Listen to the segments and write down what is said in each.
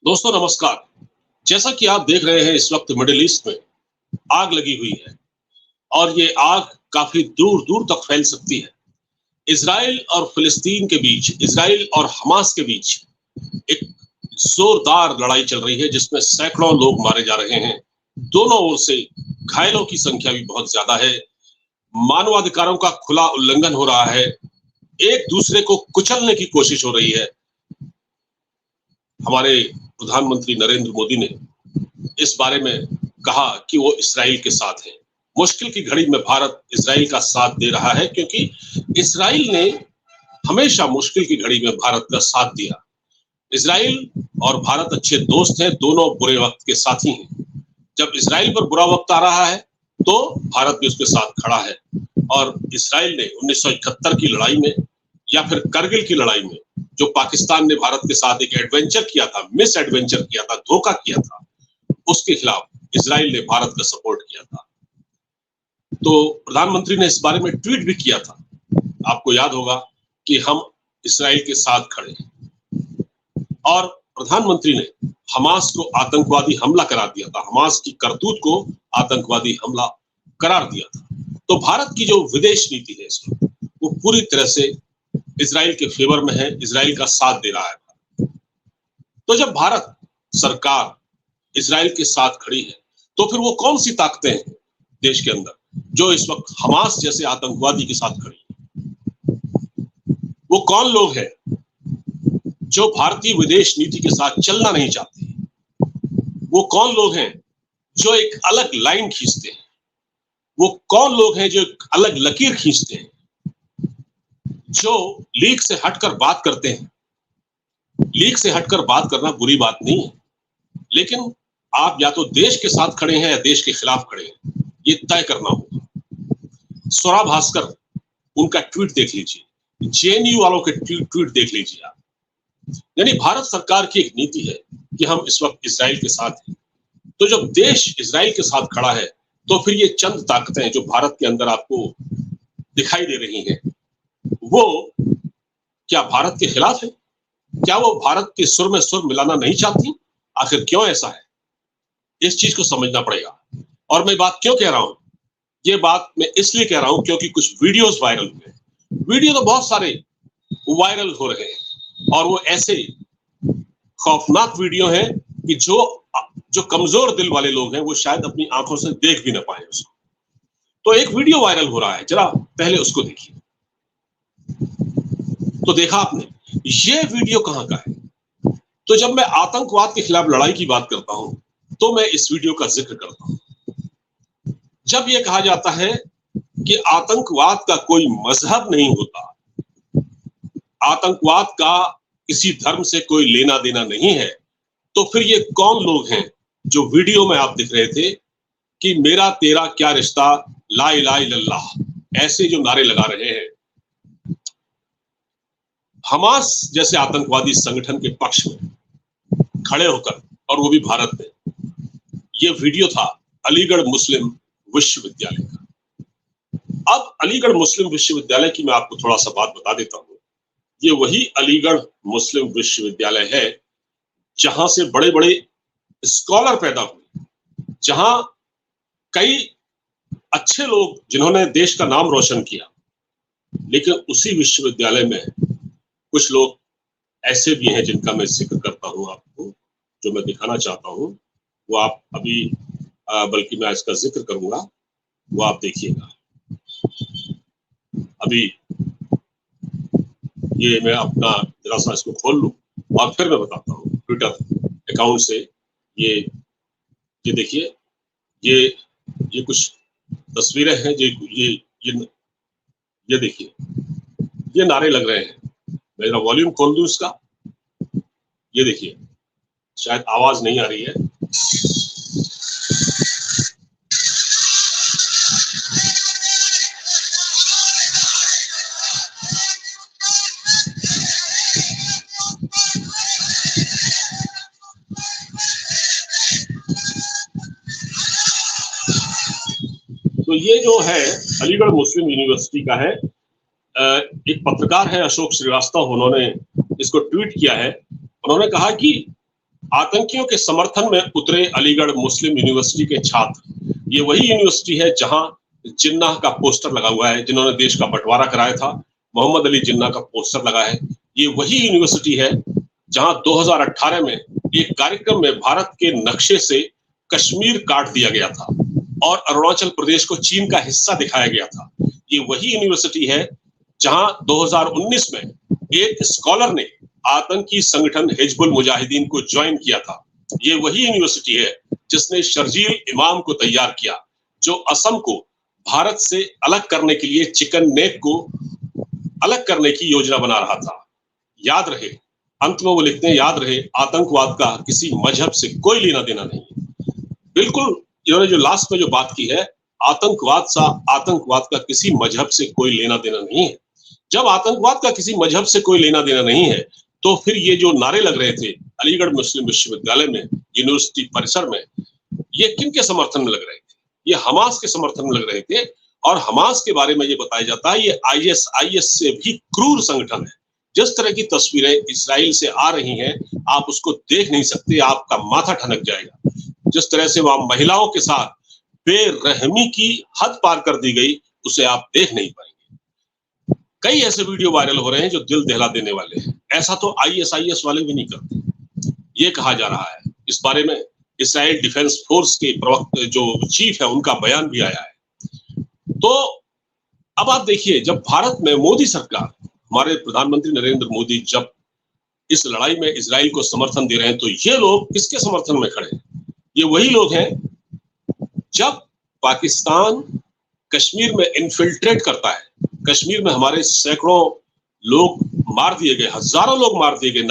दोस्तों नमस्कार। जैसा कि आप देख रहे हैं इस वक्त मिडिल ईस्ट में आग लगी हुई है और ये आग काफी दूर दूर तक फैल सकती है। इजराइल और फिलिस्तीन के बीच, इजराइल और हमास के बीच एक जोरदार लड़ाई चल रही है जिसमें सैकड़ों लोग मारे जा रहे हैं। दोनों ओर से घायलों की संख्या भी बहुत ज्यादा है। मानवाधिकारों का खुला उल्लंघन हो रहा है। एक दूसरे को कुचलने की कोशिश हो रही है। हमारे प्रधानमंत्री नरेंद्र मोदी ने इस बारे में कहा कि वो इस्राइल के साथ है। मुश्किल की घड़ी में भारत इस्राइल का साथ दे रहा है क्योंकि इस्राइल ने हमेशा मुश्किल की घड़ी में भारत का साथ दिया। इस्राइल और भारत अच्छे दोस्त हैं, दोनों बुरे वक्त के साथी हैं। जब इस्राइल पर बुरा वक्त आ रहा है तो भारत भी उसके साथ खड़ा है। और इस्राइल ने 1971 की लड़ाई में या फिर करगिल की लड़ाई में जो पाकिस्तान ने भारत के साथ एक एडवेंचर किया था, मिस एडवेंचर किया था, धोखा किया था, उसके खिलाफ इस्राइल ने भारत का सपोर्ट किया था। तो प्रधानमंत्री ने इस बारे में ट्वीट भी किया था। आपको याद होगा कि हम इस्राइल के साथ खड़े हैं। और प्रधानमंत्री ने हमास को आतंकवादी हमला करार दिया था, हमास की करतूत को आतंकवादी हमला करार दिया था। तो भारत की जो विदेश नीति है इसमें वो पूरी तरह से इजराइल के फेवर में है, इजराइल का साथ दे रहा है। तो जब भारत सरकार इजराइल के साथ खड़ी है तो फिर वो कौन सी ताकतें हैं देश के अंदर जो इस वक्त हमास जैसे आतंकवादी के साथ खड़ी है? वो कौन लोग हैं जो भारतीय विदेश नीति के साथ चलना नहीं चाहते? वो कौन लोग हैं जो एक अलग लाइन खींचते हैं? वो कौन लोग हैं जो एक अलग लकीर खींचते हैं, जो लीग से हटकर बात करते हैं? लीग से हटकर बात करना बुरी बात नहीं है, लेकिन आप या तो देश के साथ खड़े हैं या देश के खिलाफ खड़े हैं, ये तय करना होगा। स्वरा भास्कर, उनका ट्वीट देख लीजिए, जेएनयू वालों के ट्वीट देख लीजिए आप। यानी भारत सरकार की एक नीति है कि हम इस वक्त इजराइल के साथ हैं। तो जब देश इजराइल के साथ खड़ा है तो फिर ये चंद ताकतें जो भारत के अंदर आपको दिखाई दे रही हैं, वो क्या भारत के खिलाफ है? क्या वो भारत के सुर में सुर मिलाना नहीं चाहती? आखिर क्यों ऐसा है? इस चीज को समझना पड़ेगा। और मैं बात क्यों कह रहा हूं? ये बात मैं इसलिए कह रहा हूं क्योंकि कुछ वीडियोस वायरल हुए। वीडियो तो बहुत सारे वायरल हो रहे हैं और वो ऐसे खौफनाक वीडियो हैं कि जो कमजोर दिल वाले लोग हैं वो शायद अपनी आंखों से देख भी ना पाए उसको। तो एक वीडियो वायरल हो रहा है, जरा पहले उसको देखिए। तो देखा आपने, ये वीडियो कहां का है? तो जब मैं आतंकवाद के खिलाफ लड़ाई की बात करता हूं तो मैं इस वीडियो का जिक्र करता हूं। जब यह कहा जाता है कि आतंकवाद का कोई मजहब नहीं होता, आतंकवाद का किसी धर्म से कोई लेना देना नहीं है, तो फिर ये कौन लोग हैं जो वीडियो में आप दिख रहे थे कि मेरा तेरा क्या रिश्ता, ला इलाहा इल्लल्लाह, ऐसे जो नारे लगा रहे हैं? हमास जैसे आतंकवादी संगठन के पक्ष में खड़े होकर, और वो भी भारत में। ये वीडियो था अलीगढ़ मुस्लिम विश्वविद्यालय का। अब अलीगढ़ मुस्लिम विश्वविद्यालय की मैं आपको थोड़ा सा बात बता देता हूं। ये वही अलीगढ़ मुस्लिम विश्वविद्यालय है जहां से बड़े बड़े स्कॉलर पैदा हुए, जहां कई अच्छे लोग जिन्होंने देश का नाम रोशन किया। लेकिन उसी विश्वविद्यालय में कुछ लोग ऐसे भी हैं जिनका मैं जिक्र करता हूं आपको, जो मैं दिखाना चाहता हूं। वो आप अभी बल्कि मैं इसका जिक्र करूंगा, वो आप देखिएगा। अभी ये मैं अपना जरा सा इसको खोल लूं और फिर मैं बताता हूँ ट्विटर अकाउंट से। ये देखिए, ये कुछ तस्वीरें हैं। ये देखिए, ये नारे लग रहे हैं। मैं जरा वॉल्यूम खोल दूं इसका। ये देखिए, शायद आवाज नहीं आ रही है। तो ये जो है अलीगढ़ मुस्लिम यूनिवर्सिटी का है। एक पत्रकार है अशोक श्रीवास्तव, उन्होंने इसको ट्वीट किया है। उन्होंने कहा कि आतंकियों के समर्थन में उतरे अलीगढ़ मुस्लिम यूनिवर्सिटी के छात्र। ये वही यूनिवर्सिटी है जहां जिन्ना का पोस्टर लगा हुआ है, जिन्होंने देश का बंटवारा कराया था। मोहम्मद अली जिन्ना का पोस्टर लगा है। ये वही यूनिवर्सिटी है जहां 2018 में एक कार्यक्रम में भारत के नक्शे से कश्मीर काट दिया गया था और अरुणाचल प्रदेश को चीन का हिस्सा दिखाया गया था। ये वही यूनिवर्सिटी है जहां 2019 में एक स्कॉलर ने आतंकी संगठन हिजबुल मुजाहिदीन को ज्वाइन किया था। ये वही यूनिवर्सिटी है जिसने शर्जील इमाम को तैयार किया, जो असम को भारत से अलग करने के लिए चिकन नेक को अलग करने की योजना बना रहा था। याद रहे, अंत में वो लिखते हैं, याद रहे आतंकवाद का किसी मजहब से कोई लेना देना नहीं। बिल्कुल इन्होंने जो लास्ट में जो बात की है, आतंकवाद का किसी मजहब से कोई लेना देना नहीं है। जब आतंकवाद का किसी मजहब से कोई लेना देना नहीं है, तो फिर ये जो नारे लग रहे थे अलीगढ़ मुस्लिम विश्वविद्यालय में, यूनिवर्सिटी परिसर में, ये किन के समर्थन में लग रहे थे? ये हमास के समर्थन में लग रहे थे। और हमास के बारे में ये बताया जाता है, ये आईएस से भी क्रूर संगठन है। जिस तरह की तस्वीरें इजराइल से आ रही हैं, आप उसको देख नहीं सकते, आपका माथा ठनक जाएगा। जिस तरह से वहां महिलाओं के साथ बेरहमी की हद पार कर दी गई, उसे आप देख नहीं पाएंगे। कई ऐसे वीडियो वायरल हो रहे हैं जो दिल दहला देने वाले हैं। ऐसा तो आईएस वाले भी नहीं करते। ये कहा जा रहा है, इस बारे में इस्राइल डिफेंस फोर्स के प्रवक्ता जो चीफ है, उनका बयान भी आया है। तो अब आप देखिए, जब भारत में मोदी सरकार, हमारे प्रधानमंत्री नरेंद्र मोदी जब इस लड़ाई में इजराइल को समर्थन दे रहे हैं, तो ये लोग किसके समर्थन में खड़े हैं? ये वही लोग हैं जब पाकिस्तान कश्मीर में इन्फिल्ट्रेट करता है। कश्मीर में हमारे सैकड़ों लोग मार दिए गए, हजारों लोग मार दिए गए।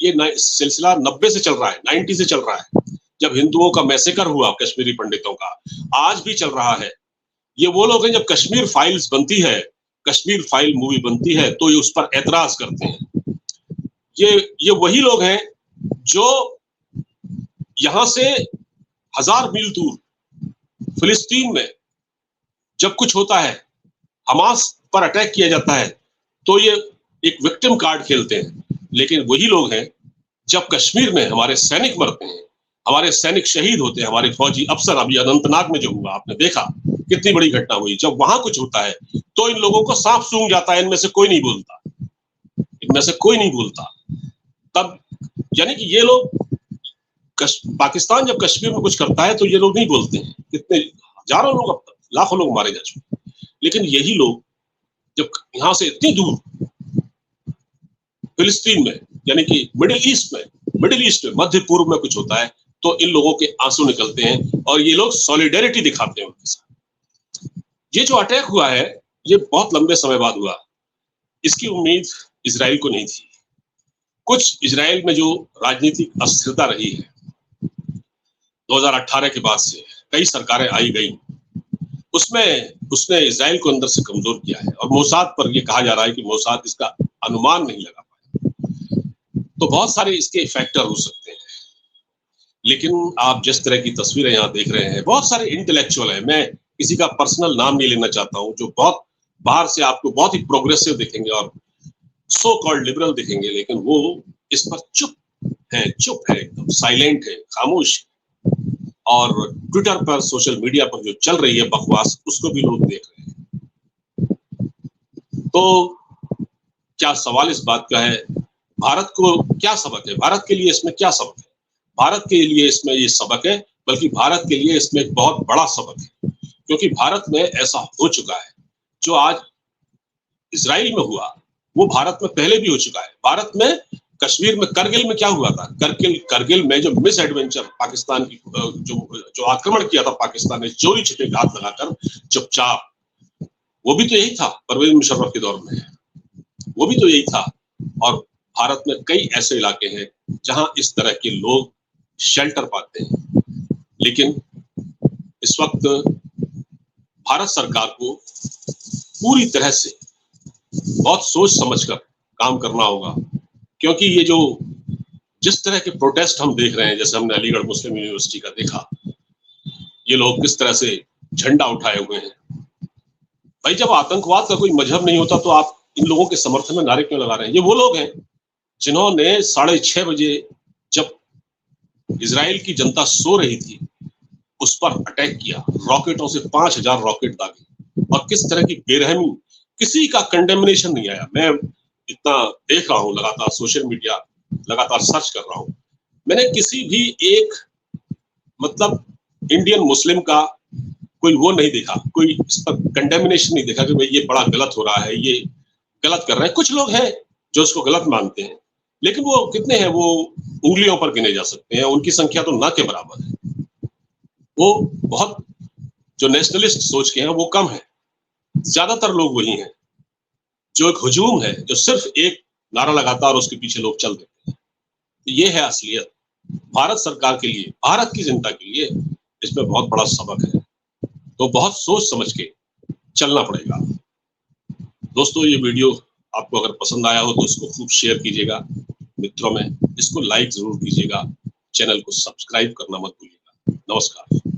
ये सिलसिला 90 से चल रहा है, 90 से चल रहा है। जब हिंदुओं का मैसेकर हुआ कश्मीरी पंडितों का, आज भी चल रहा है। ये वो लोग हैं, जब कश्मीर फाइल्स बनती है, कश्मीर फाइल मूवी बनती है, तो ये उस पर एतराज करते हैं। ये वही लोग हैं जो यहां से 1000 मील दूर फिलिस्तीन में जब कुछ होता है, हमास पर अटैक किया जाता है, तो ये एक विक्टिम कार्ड खेलते हैं। लेकिन वही लोग हैं जब कश्मीर में हमारे सैनिक मरते हैं, हमारे सैनिक शहीद होते हैं, हमारे फौजी अफसर, अभी अनंतनाग में जो हुआ आपने देखा, कितनी बड़ी घटना हुई। जब वहां कुछ होता है तो इन लोगों को सांप सूंघ जाता है, इनमें से कोई नहीं बोलता, इनमें से कोई नहीं बोलता। तब यानी कि ये लोग, पाकिस्तान जब कश्मीर में कुछ करता है तो ये लोग नहीं बोलते हैं। कितने हजारों लोग, अब तक लाखों लोग मारे जा चुके। लेकिन यही लोग जब यहां से इतनी दूर फिलिस्तीन में, यानी कि मिडिल ईस्ट में, मध्य पूर्व में कुछ होता है, तो इन लोगों के आंसू निकलते हैं और ये लोग सॉलिडेरिटी दिखाते हैं उनके साथ। ये जो अटैक हुआ है, ये बहुत लंबे समय बाद हुआ। इसकी उम्मीद इजराइल को नहीं थी। कुछ इजराइल में जो राजनीतिक अस्थिरता रही है 2018 के बाद से, कई सरकारें आई गई, उसमें उसने इजराइल को अंदर से कमजोर किया है। और मोसाद पर यह कहा जा रहा है कि मोसाद इसका अनुमान नहीं लगा पाया। तो बहुत सारे इसके फैक्टर हो सकते हैं। लेकिन आप जिस तरह की तस्वीरें यहाँ देख रहे हैं, बहुत सारे इंटेलेक्चुअल हैं, मैं किसी का पर्सनल नाम नहीं लेना चाहता हूँ, जो बहुत बाहर से आपको बहुत ही प्रोग्रेसिव दिखेंगे और सो कॉल्ड लिबरल दिखेंगे, लेकिन वो इस पर चुप है, एकदम साइलेंट है, खामोश। और ट्विटर पर, सोशल मीडिया पर जो चल रही है बकवास, उसको भी लोग देख रहे हैं। तो क्या सवाल इस बात का है, भारत को क्या सबक है? भारत के लिए इसमें क्या सबक है? भारत के लिए इसमें ये सबक है, बल्कि भारत के लिए इसमें एक बहुत बड़ा सबक है। क्योंकि भारत में ऐसा हो चुका है, जो आज इजराइल में हुआ, वो भारत में पहले भी हो चुका है। भारत में कश्मीर में करगिल में क्या हुआ था? करगिल में जो मिस एडवेंचर पाकिस्तान की जो आक्रमण किया था पाकिस्तान ने चोरी छिपे घात लगाकर चुपचाप, वो भी तो यही था परवेज मुशर्रफ के दौर में, वो भी तो यही था। और भारत में कई ऐसे इलाके हैं जहां इस तरह के लोग शेल्टर पाते हैं। लेकिन इस वक्त भारत सरकार को पूरी तरह से बहुत सोच समझकर काम करना होगा, क्योंकि ये जो जिस तरह के प्रोटेस्ट हम देख रहे हैं, जैसे हमने अलीगढ़ मुस्लिम यूनिवर्सिटी का देखा, ये लोग किस तरह से झंडा उठाए हुए हैं। भाई, जब आतंकवाद का कोई मजहब नहीं होता तो आप इन लोगों के समर्थन में नारे क्यों लगा रहे हैं? ये वो लोग हैं जिन्होंने 6:30 बजे जब इजराइल की जनता सो रही थी, उस पर अटैक किया, रॉकेटों से 5000 रॉकेट दागे, और किस तरह की बेरहमी, किसी का कंडेमनेशन नहीं आया। मैं इतना देख रहा हूँ, लगातार सोशल मीडिया लगातार सर्च कर रहा हूँ, मैंने किसी भी एक मतलब इंडियन मुस्लिम का कोई वो नहीं देखा, कोई इस पर कंडेमिनेशन नहीं देखा कि भाई ये बड़ा गलत हो रहा है, ये गलत कर रहे हैं। कुछ लोग हैं जो उसको गलत मानते हैं, लेकिन वो कितने हैं, वो उंगलियों पर गिने जा सकते हैं, उनकी संख्या तो ना के बराबर है। वो बहुत जो नेशनलिस्ट सोच के हैं वो कम है, ज्यादातर लोग वही हैं जो एक हुजूम है, जो सिर्फ एक नारा लगाता है और उसके पीछे लोग चल देते हैं। तो ये है असलियत। भारत सरकार के लिए, भारत की जनता के लिए इसमें बहुत बड़ा सबक है, तो बहुत सोच समझ के चलना पड़ेगा। दोस्तों, ये वीडियो आपको अगर पसंद आया हो तो इसको खूब शेयर कीजिएगा मित्रों में, इसको लाइक जरूर कीजिएगा, चैनल को सब्सक्राइब करना मत भूलिएगा। नमस्कार।